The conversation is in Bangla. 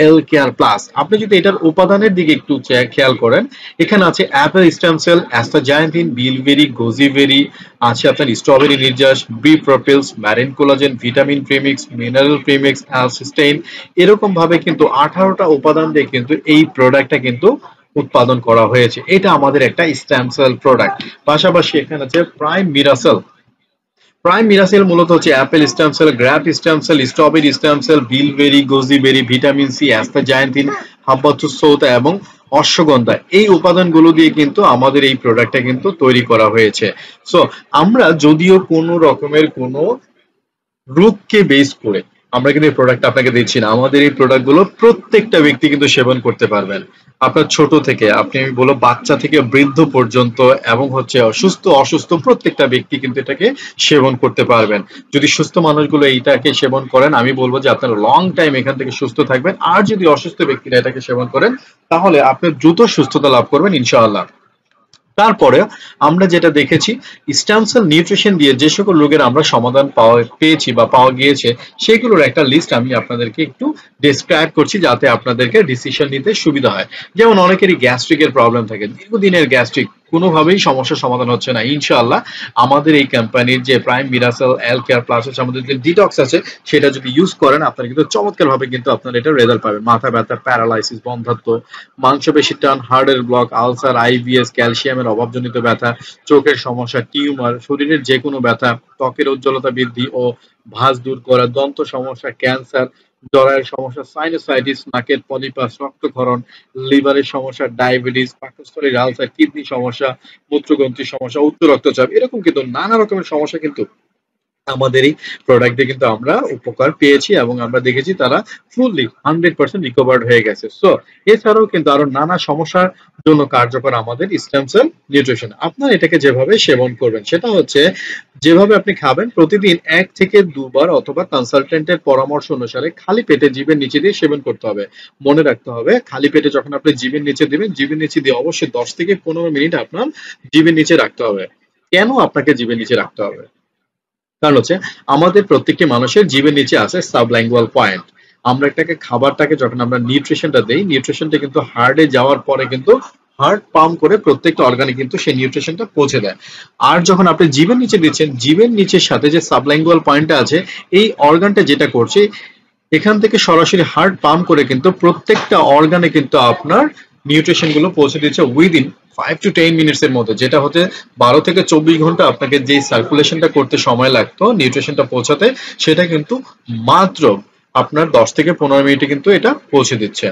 এল কেয়ার প্লাস। আপনি যদি এটার উপাদানের দিকে একটু খেয়াল করেন, এখানে আছে apple stem cell, astaxanthin, bilberry, goji berry, আছে আপনার স্ট্রবেরি নির্যাস, bee propolis, marine collagen, vitamin premix, mineral premix, L cysteine, এরকম ভাবে কিন্তু 18টা উপাদান দিয়ে কিন্তু এই প্রোডাক্টটা কিন্তু উৎপাদন করা হয়েছে। এটা আমাদের একটা স্টেম সেল প্রোডাক্ট। পাশাপাশি এখানে আছে প্রাইম মিরাসেল। প্রাইম মিরাসেল মূলত হচ্ছে apple stem cell, grape stem cell, strawberry stem cell, bilberry, goji berry, vitamin C, astaxanthin, হাব্বাতুস সৌতা এবং অশ্বগন্ধা, এই উপাদানগুলো দিয়ে কিন্তু আমাদের এই প্রোডাক্টটা কিন্তু তৈরি করা হয়েছে। সো আমরা যদিও কোনো রকমের কোনো রোগকে বেস করে আমরা কিন্তু এই প্রোডাক্ট আপনাকে দিচ্ছি না। আমাদের এই প্রোডাক্টগুলো প্রত্যেকটা ব্যক্তি কিন্তু সেবন করতে পারবেন। আপনার ছোট থেকে আপনি, আমি বলবো বাচ্চা থেকে বৃদ্ধ পর্যন্ত, এবং হচ্ছে অসুস্থ অসুস্থ প্রত্যেকটা ব্যক্তি কিন্তু এটাকে সেবন করতে পারবেন। যদি সুস্থ মানুষগুলো এইটাকে সেবন করেন, আমি বলবো যে আপনারা লং টাইম এখান থেকে সুস্থ থাকবেন। আর যদি অসুস্থ ব্যক্তিরা এটাকে সেবন করেন, তাহলে আপনি দ্রুত সুস্থতা লাভ করবেন ইনশাআল্লাহ। তারপরে আমরা যেটা দেখেছি, স্টেম সেল নিউট্রিশন দিয়ে যে সকল রোগের আমরা সমাধান পেয়েছি বা পাওয়া গিয়েছে, সেগুলোর একটা লিস্ট আমি আপনাদেরকে একটু ডেসক্রাইব করছি, যাতে আপনাদেরকে ডিসিশন নিতে সুবিধা হয়। যেমন অনেকেরই গ্যাস্ট্রিকের প্রবলেম থাকে, দীর্ঘদিনের গ্যাস্ট্রিক, কোনোভাবেই সমস্যার সমাধান হচ্ছে না। ইনশাআল্লাহ আমাদের এই কোম্পানির যে প্রাইম মিরাসেল এল কেয়ার প্লাস আছে, আমাদের যে ডিটক্স আছে, সেটা যদি ইউজ করেন আপনারা কিন্তু চমৎকার ভাবে কিন্তু আপনারা এটা রেজাল্ট পাবেন। মাথা ব্যথা, প্যারালাইসিস, বন্ধ্যাত্ব, মাংসপেশির টান, হার্টের ব্লক, আলসার, আইবিএস, ক্যালসিয়ামের অভাবজনিত ব্যথা, চোখের সমস্যা, টিউমার, শরীরের যে কোনো ব্যথা, ত্বকের উজ্জ্বলতা বৃদ্ধি ও ভাঁজ দূর করা, দন্ত সমস্যা, ক্যান্সার, জরায়ুর সমস্যা, সাইনোসাইটিস, নাকের পলিপাস, রক্তক্ষরণ, লিভারের সমস্যা, ডায়াবেটিস, পাকস্থলীর আলসার, কিডনি সমস্যা, মূত্রগ্রন্থির সমস্যা, উচ্চ রক্তচাপ, এরকম কিন্তু নানা রকমের সমস্যা কিন্তু আমাদের এই প্রোডাক্টে কিন্তু আমরা উপকার পেয়েছি, এবং আমরা দেখেছি তারা ফুললি 100% রিকভার্ড হয়ে গেছে। সো এছাড়াও কিন্তু আরো নানা সমস্যার জন্য কার্যকর আমাদের স্টেম সেল নিউট্রিশন। আপনার এটাকে যেভাবে সেবন করবেন সেটা হচ্ছে, যেভাবে আপনি খাবেন প্রতিদিন 1 থেকে 2 বার অথবা কনসালটেন্টের পরামর্শ অনুসারে খালি পেটে জিভের নিচে দিয়ে সেবন করতে হবে। মনে রাখতে হবে, খালি পেটে যখন আপনি জিভের নিচে দিবেন, জিভের নিচে দিয়ে অবশ্যই 10 থেকে 15 মিনিট আপনার জিভের নিচে রাখতে হবে। কেন আপনাকে জিভের নিচে রাখতে হবে? কারণ হচ্ছে আমাদের প্রত্যেকটি মানুষের জীবের নিচে আছে সাবল্যাঙ্গুয়াল পয়েন্ট। আমরা এটাকে, খাবারটাকে যখন আমরা নিউট্রিশনটা দেই, নিউট্রিশনটা কিন্তু হার্টে যাওয়ার পরে কিন্তু হার্ট পাম্প করে প্রত্যেকটা অর্গানে কিন্তু সেই নিউট্রিশনটা পৌঁছে দেয়। আর যখন আপনি জীবের নিচে দিচ্ছেন, জীবের নিচের সাথে যে সাবল্যাঙ্গুয়াল পয়েন্টটা আছে, এই অর্গানটা যেটা করছে, এখান থেকে সরাসরি হার্ট পাম্প করে কিন্তু প্রত্যেকটা অর্গানে কিন্তু আপনার নিউট্রিশন গুলো পৌঁছে দিচ্ছে উইদিন 5 to 10 মিনিটস এর মধ্যে, যেটা হচ্ছে 12 থেকে 24 ঘন্টা আপনাকে যে সার্কুলেশনটা করতে সময় লাগতো নিউট্রিশনটা পৌঁছাতে, সেটা কিন্তু মাত্র আপনার 10 থেকে 15 মিনিটে কিন্তু এটা পৌঁছে দিচ্ছে।